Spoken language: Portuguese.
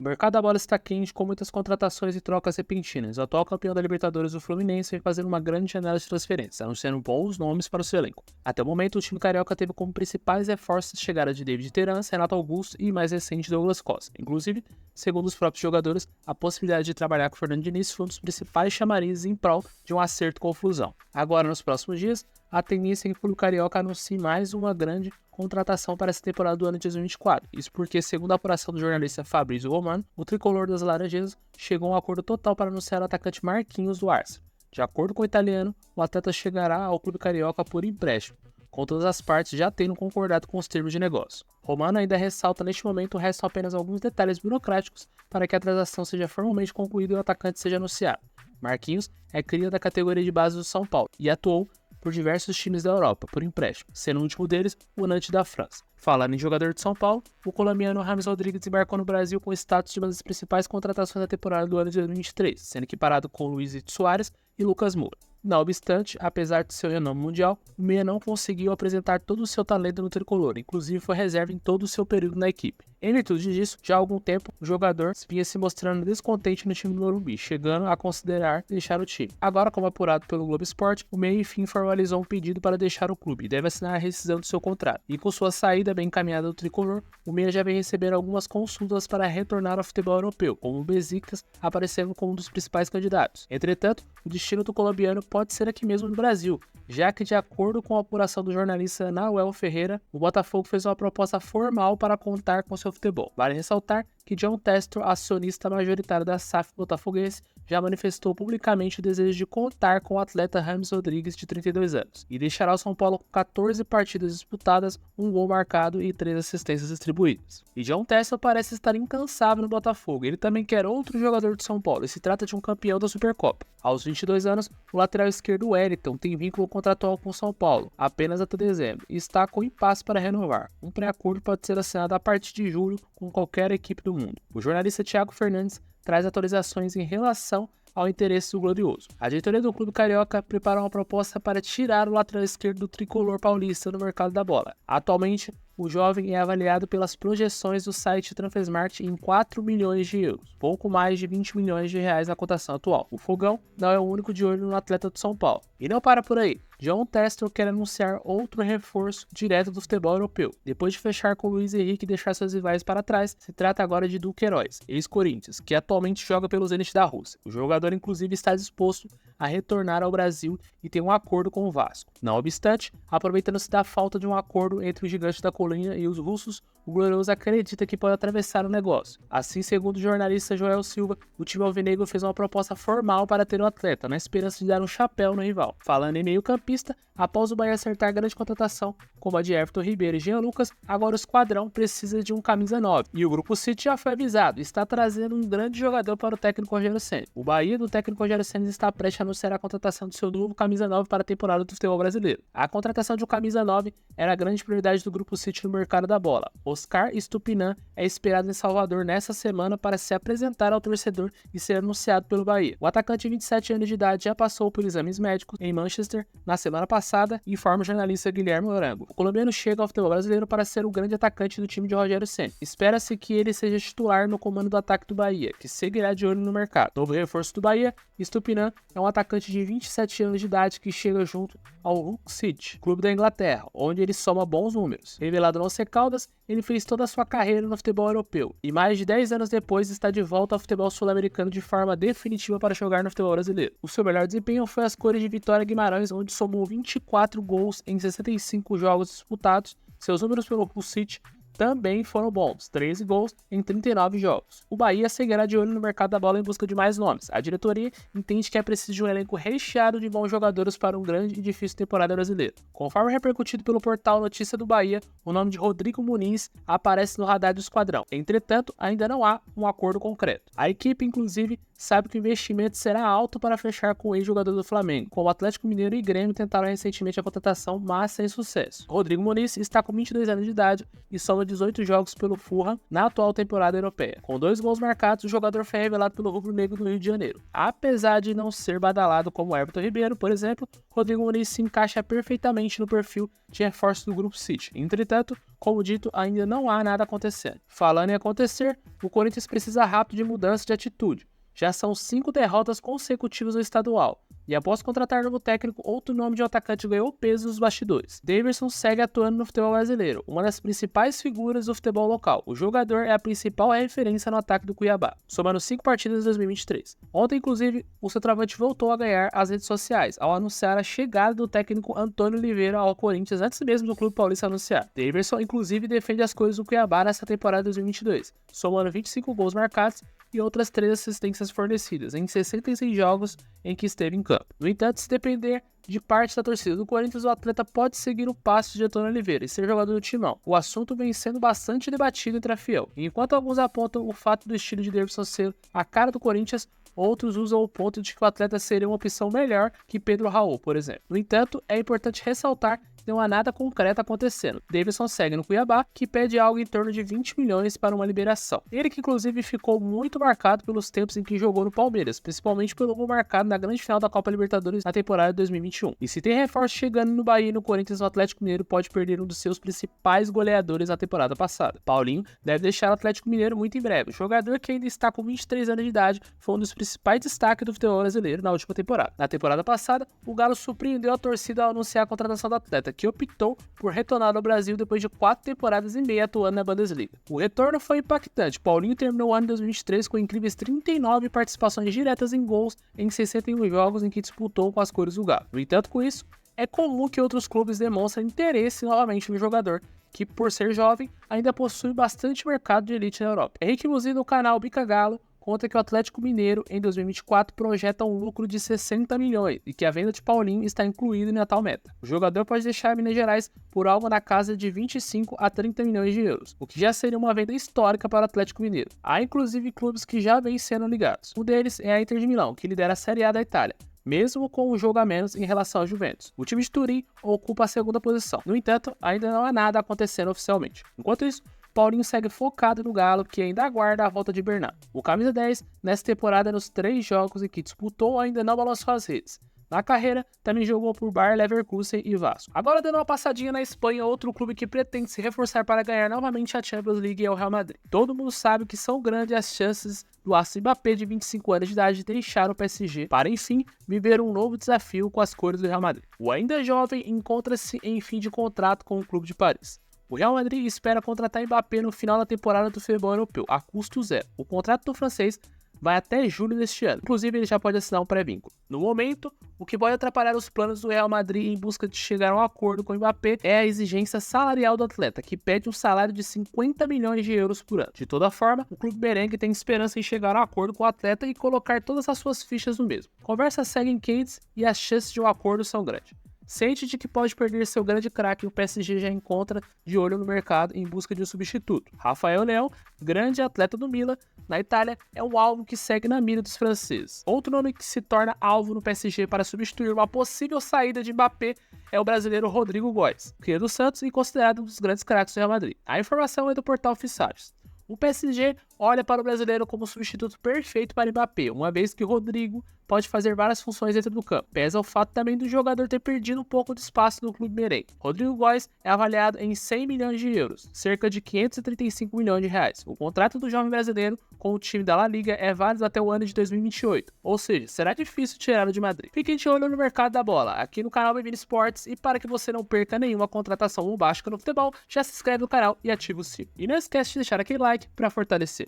O mercado da bola está quente com muitas contratações e trocas repentinas. O atual campeão da Libertadores, o Fluminense, vem fazendo uma grande janela de transferências, anunciando bons nomes para o seu elenco. Até o momento, o time carioca teve como principais reforços a chegada de David Terans, Renato Augusto e mais recente Douglas Costa. Inclusive, segundo os próprios jogadores, a possibilidade de trabalhar com o Fernando Diniz foi um dos principais chamarizes em prol de um acerto com o Flusão. Agora, nos próximos dias, a tendência é que o clube carioca anuncie mais uma grande contratação para essa temporada do ano de 2024. Isso porque, segundo a apuração do jornalista Fabrício Romano, o tricolor das Laranjeiras chegou a um acordo total para anunciar o atacante Marquinhos do Arsenal. De acordo com o italiano, o atleta chegará ao clube carioca por empréstimo, com todas as partes já tendo concordado com os termos de negócio. Romano ainda ressalta neste momento restam apenas alguns detalhes burocráticos para que a transação seja formalmente concluída e o atacante seja anunciado. Marquinhos é cria da categoria de base do São Paulo e atuou por diversos times da Europa, por empréstimo, sendo o último deles o Nantes da França. Falando em jogador de São Paulo, o colombiano James Rodrigues embarcou no Brasil com o status de uma das principais contratações da temporada do ano de 2023, sendo equiparado com Luiz Soares e Lucas Moura. Não obstante, apesar de seu renome mundial, o meia não conseguiu apresentar todo o seu talento no tricolor, inclusive foi reserva em todo o seu período na equipe. Em virtude disso, já há algum tempo, o jogador vinha se mostrando descontente no time do Morumbi, chegando a considerar deixar o time. Agora, como apurado pelo Globo Esporte, o meia enfim formalizou um pedido para deixar o clube e deve assinar a rescisão do seu contrato. E com sua saída bem encaminhada do tricolor, o meia já vem recebendo algumas consultas para retornar ao futebol europeu, como o Besiktas aparecendo como um dos principais candidatos. Entretanto, o destino do colombiano pode ser aqui mesmo no Brasil, já que, de acordo com a apuração do jornalista Nahuel Ferreira, o Botafogo fez uma proposta formal para contar com seu futebol. Vale ressaltar que John Testor, acionista majoritário da SAF botafoguense, já manifestou publicamente o desejo de contar com o atleta James Rodrigues, de 32 anos, e deixará o São Paulo com 14 partidas disputadas, um gol marcado e 3 assistências distribuídas. E John Testor parece estar incansável no Botafogo, ele também quer outro jogador de São Paulo, e se trata de um campeão da Supercopa. Aos 22 anos, o lateral esquerdo Wellington tem vínculo contratual com o São Paulo, apenas até dezembro, e está com impasse para renovar. Um pré-acordo pode ser assinado a partir de julho com qualquer equipe do mundo. O jornalista Thiago Fernandes traz atualizações em relação ao interesse do Glorioso. A diretoria do clube carioca preparou uma proposta para tirar o lateral esquerdo do tricolor paulista no mercado da bola. Atualmente, o jovem é avaliado pelas projeções do site Transfermarkt em 4 milhões de euros, pouco mais de 20 milhões de reais na cotação atual. O Fogão não é o único de olho no atleta do São Paulo. E não para por aí. John Testor quer anunciar outro reforço direto do futebol europeu. Depois de fechar com o Luiz Henrique e deixar seus rivais para trás, se trata agora de Duqueiroz, ex-Corinthians, que atualmente joga pelo Zenit da Rússia. O jogador inclusive está disposto a retornar ao Brasil e tem um acordo com o Vasco. Não obstante, aproveitando-se da falta de um acordo entre o gigante da colina e os russos, o Glorioso acredita que pode atravessar o negócio. Assim, segundo o jornalista Joel Silva, o time alvinegro fez uma proposta formal para ter o atleta, na esperança de dar um chapéu no rival. Falando em meio-campista, após o Bahia acertar grande contratação, como a de Everton Ribeiro e Jean Lucas, agora o esquadrão precisa de um camisa 9. E o Grupo City já foi avisado, está trazendo um grande jogador para o técnico Rogério Ceni. O Bahia do técnico Rogério Ceni está prestes a anunciar a contratação do seu novo camisa 9 para a temporada do futebol brasileiro. A contratação de um camisa 9 era a grande prioridade do Grupo City no mercado da bola. Oscar Estupinan é esperado em Salvador nesta semana para se apresentar ao torcedor e ser anunciado pelo Bahia. O atacante de 27 anos de idade já passou por exames médicos em Manchester na semana passada, informa o jornalista Guilherme Orango. O colombiano chega ao futebol brasileiro para ser o grande atacante do time de Rogério Ceni. Espera-se que ele seja titular no comando do ataque do Bahia, que seguirá de olho no mercado. Novo reforço do Bahia, Estupinan é um atacante de 27 anos de idade que chega junto ao Hull City, clube da Inglaterra, onde ele soma bons números. Revelado no Once Caldas, ele fez toda a sua carreira no futebol europeu e mais de 10 anos depois está de volta ao futebol sul-americano de forma definitiva para jogar no futebol brasileiro. O seu melhor desempenho foi as cores de Vitória Guimarães, onde somou 24 gols em 65 jogos disputados. Seus números pelo Hull City também foram bons, 13 gols em 39 jogos. O Bahia seguirá de olho no mercado da bola em busca de mais nomes. A diretoria entende que é preciso de um elenco recheado de bons jogadores para um grande e difícil temporada brasileira. Conforme repercutido pelo portal Notícia do Bahia, o nome de Rodrigo Muniz aparece no radar do esquadrão. Entretanto, ainda não há um acordo concreto. A equipe, inclusive, sabe que o investimento será alto para fechar com o ex-jogador do Flamengo, como Atlético Mineiro e Grêmio tentaram recentemente a contratação, mas sem sucesso. Rodrigo Muniz está com 22 anos de idade e soma 18 jogos pelo Fulham na atual temporada europeia. Com 2 gols marcados, o jogador foi revelado pelo rubro-negro do Rio de Janeiro. Apesar de não ser badalado como Everton Ribeiro, por exemplo, Rodrigo Muniz se encaixa perfeitamente no perfil de reforço do Grupo City. Entretanto, como dito, ainda não há nada acontecendo. Falando em acontecer, o Corinthians precisa rápido de mudança de atitude. Já são 5 derrotas consecutivas no estadual, e após contratar novo técnico, outro nome de um atacante ganhou peso nos bastidores. Daverson segue atuando no futebol brasileiro, uma das principais figuras do futebol local. O jogador é a principal referência no ataque do Cuiabá, somando 5 partidas em 2023. Ontem, inclusive, o centroavante voltou a ganhar as redes sociais, ao anunciar a chegada do técnico Antônio Oliveira ao Corinthians antes mesmo do clube paulista anunciar. Daverson, inclusive, defende as coisas do Cuiabá nessa temporada de 2022, somando 25 gols marcados e outras 3 assistências fornecidas em 66 jogos em que esteve em campo. No entanto, se depender de parte da torcida do Corinthians, o atleta pode seguir o passo de Antônio Oliveira e ser jogador do timão. O assunto vem sendo bastante debatido entre a fiel. E enquanto alguns apontam o fato do estilo de Daverson ser a cara do Corinthians, outros usam o ponto de que o atleta seria uma opção melhor que Pedro Raul, por exemplo. No entanto, é importante ressaltar que não há nada concreto acontecendo. Daverson segue no Cuiabá, que pede algo em torno de 20 milhões para uma liberação. Ele que inclusive ficou muito marcado pelos tempos em que jogou no Palmeiras, principalmente pelo gol marcado na grande final da Copa Libertadores na temporada de 2021. E se tem reforço chegando no Bahia e no Corinthians, o Atlético Mineiro pode perder um dos seus principais goleadores na temporada passada. Paulinho deve deixar o Atlético Mineiro muito em breve. O jogador, que ainda está com 23 anos de idade, foi um dos principais destaques do futebol brasileiro na última temporada. Na temporada passada, o Galo surpreendeu a torcida ao anunciar a contratação do atleta, que optou por retornar ao Brasil depois de 4 temporadas e meia atuando na Bundesliga. O retorno foi impactante. Paulinho terminou o ano de 2023 com incríveis 39 participações diretas em gols em 61 jogos em que disputou com as cores do Galo. No entanto, com isso, é comum que outros clubes demonstrem interesse novamente no jogador, que, por ser jovem, ainda possui bastante mercado de elite na Europa. Henrique Musi, do canal Bica Galo, conta que o Atlético Mineiro, em 2024, projeta um lucro de 60 milhões e que a venda de Paulinho está incluída na tal meta. O jogador pode deixar Minas Gerais por algo na casa de 25 a 30 milhões de euros, o que já seria uma venda histórica para o Atlético Mineiro. Há inclusive clubes que já vêm sendo ligados. Um deles é a Inter de Milão, que lidera a Série A da Itália, mesmo com um jogo a menos em relação ao Juventus. O time de Turim ocupa a segunda posição. No entanto, ainda não há nada acontecendo oficialmente. Enquanto isso, Paulinho segue focado no Galo, que ainda aguarda a volta de Bernardo. O camisa 10, nessa temporada, nos 3 jogos em que disputou, ainda não balançou as redes. Na carreira, também jogou por Bayer Leverkusen e Vasco. Agora, dando uma passadinha na Espanha, outro clube que pretende se reforçar para ganhar novamente a Champions League é o Real Madrid. Todo mundo sabe que são grandes as chances do astro Mbappé, de 25 anos de idade, deixar o PSG para, enfim, viver um novo desafio com as cores do Real Madrid. O ainda jovem encontra-se em fim de contrato com o clube de Paris. O Real Madrid espera contratar Mbappé no final da temporada do futebol europeu, a custo zero. O contrato do francês vai até julho deste ano. Inclusive, ele já pode assinar um pré-vínculo. No momento, o que pode atrapalhar os planos do Real Madrid em busca de chegar a um acordo com o Mbappé é a exigência salarial do atleta, que pede um salário de 50 milhões de euros por ano. De toda forma, o clube merengue tem esperança em chegar a um acordo com o atleta e colocar todas as suas fichas no mesmo. Conversas seguem quentes e as chances de um acordo são grandes. Ciente de que pode perder seu grande craque, o PSG já encontra de olho no mercado em busca de um substituto. Rafael Leão, grande atleta do Milan, na Itália, é um alvo que segue na mira dos franceses. Outro nome que se torna alvo no PSG para substituir uma possível saída de Mbappé é o brasileiro Rodrigo Góes, cria do Santos e considerado um dos grandes craques do Real Madrid. A informação é do portal Fissages. O PSG olha para o brasileiro como substituto perfeito para Mbappé, uma vez que Rodrigo pode fazer várias funções dentro do campo. Pesa o fato também do jogador ter perdido um pouco de espaço no clube merengue. Rodrigo Góes é avaliado em 100 milhões de euros, cerca de 535 milhões de reais. O contrato do jovem brasileiro com o time da La Liga é válido até o ano de 2028, ou seja, será difícil tirá-lo de Madrid. Fiquem de olho no mercado da bola, aqui no canal Bem-vindo Esportes, e para que você não perca nenhuma contratação bombástica no futebol, já se inscreve no canal e ativa o sininho. E não esquece de deixar aquele like para fortalecer.